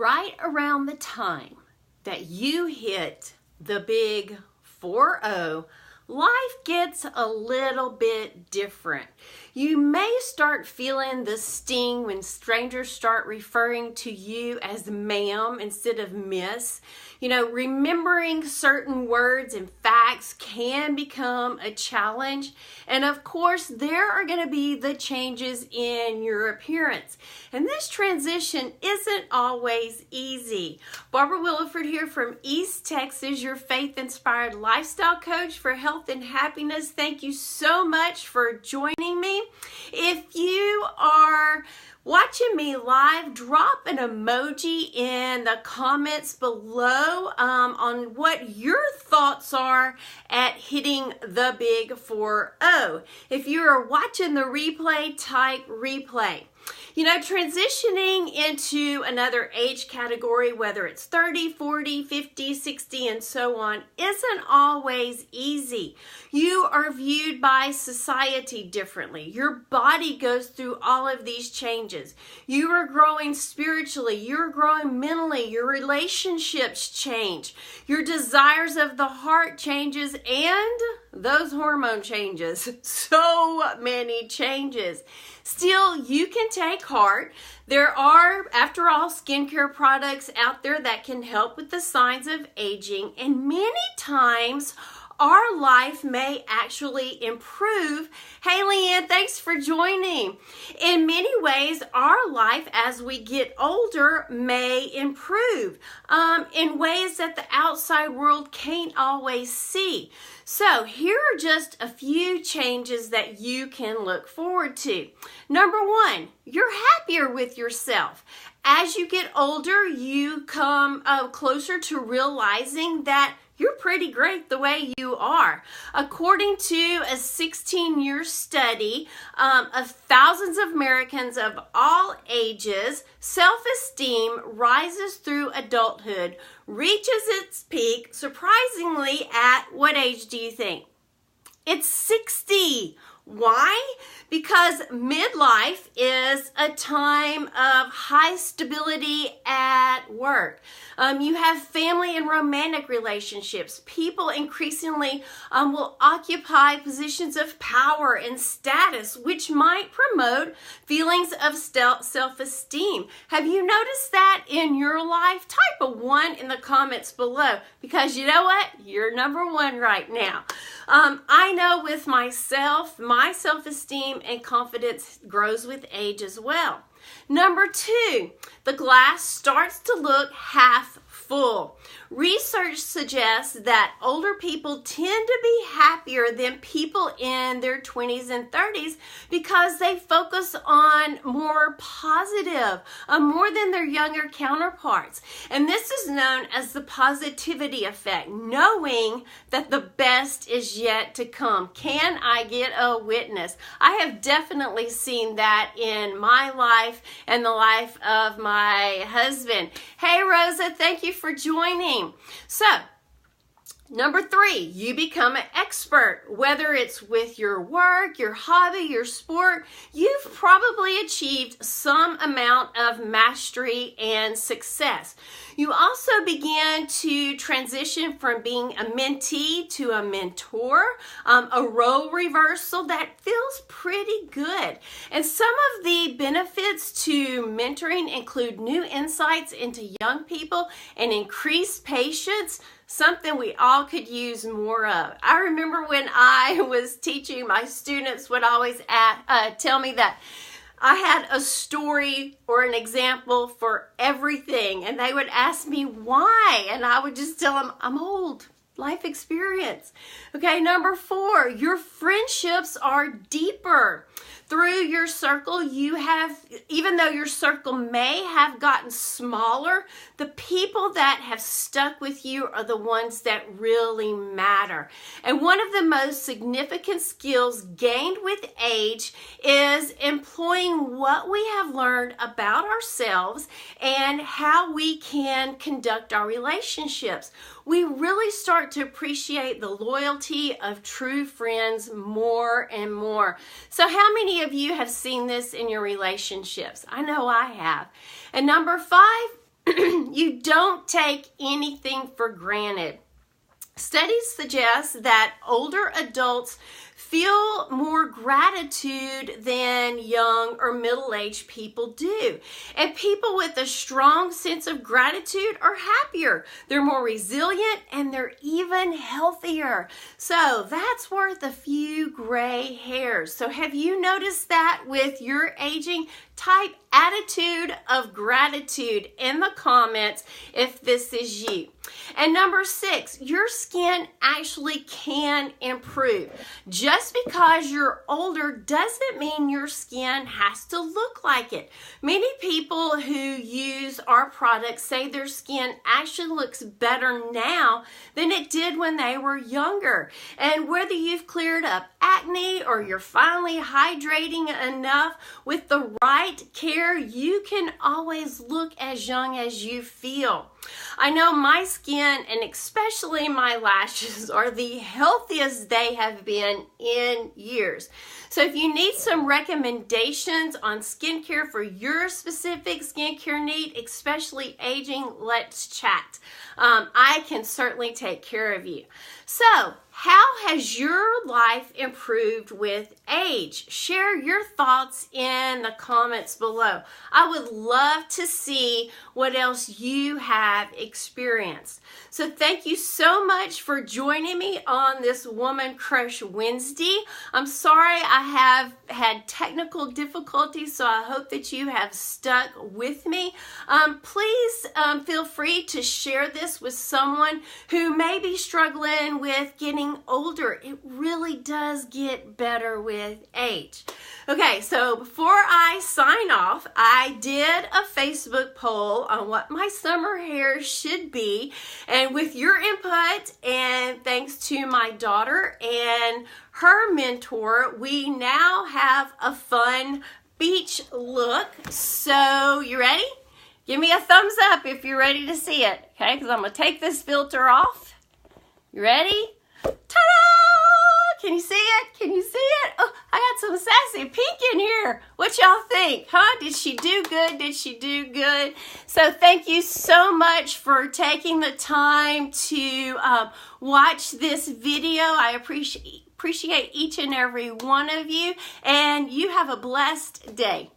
right around the time that you hit the big 4-0, life gets a little bit different. You may start feeling the sting when strangers start referring to you as ma'am instead of miss. You know, remembering certain words and facts can become a challenge. And of course, there are going to be the changes in your appearance. And this transition isn't always easy. Barbara Williford here from East Texas, your faith-inspired lifestyle coach for health and happiness. Thank you so much for joining me. If you are watching me live, drop an emoji in the comments below on what your thoughts are at hitting the big 4-0. If you are watching the replay, type replay. You know, transitioning into another age category, whether it's 30, 40, 50, 60, and so on, isn't always easy. You are viewed by society differently. Your body goes through all of these changes. You are growing spiritually. You're growing mentally. Your relationships change. Your desires of the heart changes, and those hormone changes. So many changes. Still, you can take heart. There are, after all, skincare products out there that can help with the signs of aging, and many times our life may actually improve. Hey, Leanne, thanks for joining. In many ways, our life as we get older may improve in ways that the outside world can't always see. So here are just a few changes that you can look forward to. Number one, you're happier with yourself. As you get older, you come closer to realizing that you're pretty great the way you are. According to a 16-year study of thousands of Americans of all ages, self-esteem rises through adulthood, reaches its peak, surprisingly, at what age do you think? It's 60. Why? Because midlife is a time of high stability at work. You have family and romantic relationships. People increasingly will occupy positions of power and status, which might promote feelings of self-esteem. Have you noticed that in your life? Type a 1 in the comments below, because you know what? You're number 1 right now. I know with myself, my self-esteem and confidence grows with age as well. Number 2, the glass starts to look half full. Research suggests that older people tend to be happier than people in their 20s and 30s because they focus on more positive, more than their younger counterparts. And this is known as the positivity effect, knowing that the best is yet to come. Can I get a witness? I have definitely seen that in my life and the life of my husband. Hey, Rosa, thank you for joining. So, number 3, you become an expert. Whether it's with your work, your hobby, your sport, you've probably achieved some amount of mastery and success. You also begin to transition from being a mentee to a mentor, a role reversal that feels pretty good. And some of the benefits to mentoring include new insights into young people and increased patience, something we all could use more of. I remember when I was teaching, my students would always tell me that I had a story or an example for everything, and they would ask me why, and I would just tell them, I'm old. Life experience. Okay, number 4, your friendships are deeper. Through your circle, you have, even though your circle may have gotten smaller, the people that have stuck with you are the ones that really matter. And one of the most significant skills gained with age is employing what we have learned about ourselves and how we can conduct our relationships. We really start to appreciate the loyalty of true friends more and more. So how many of you have seen this in your relationships? I know I have. And number 5, You don't take anything for granted. Studies suggest that older adults feel more gratitude than young or middle-aged people do. And people with a strong sense of gratitude are happier. They're more resilient and they're even healthier. So that's worth a few gray hairs. So have you noticed that with your aging? Type attitude of gratitude in the comments if this is you. And number 6, your skin actually can improve. Just because you're older doesn't mean your skin has to look like it. Many people who use our products say their skin actually looks better now than it did when they were younger. And whether you've cleared up acne or you're finally hydrating enough with the right care, you can always look as young as you feel. I know my skin and especially my lashes are the healthiest they have been in years. So if you need some recommendations on skincare for your specific skincare need, especially aging, let's chat. I can certainly take care of you. So, how has your life improved with age? Share your thoughts in the comments below. I would love to see what else you have experienced. So thank you so much for joining me on this Woman Crush Wednesday. I'm sorry I have had technical difficulties, so I hope that you have stuck with me. Please feel free to share this with someone who may be struggling with getting older. It really does get better with age. Okay, so before I sign off, I did a Facebook poll on what my summer hair should be, and with your input and thanks to my daughter and her mentor, we now have a fun beach look. So you ready? Give me a thumbs up if you're ready to see it, okay? Because I'm going to take this filter off. You ready? Ta-da! Can you see it? Can you see it? Oh, I got some sassy pink in here. What y'all think? Huh? Did she do good? Did she do good? So thank you so much for taking the time to watch this video. I appreciate each and every one of you. And you have a blessed day.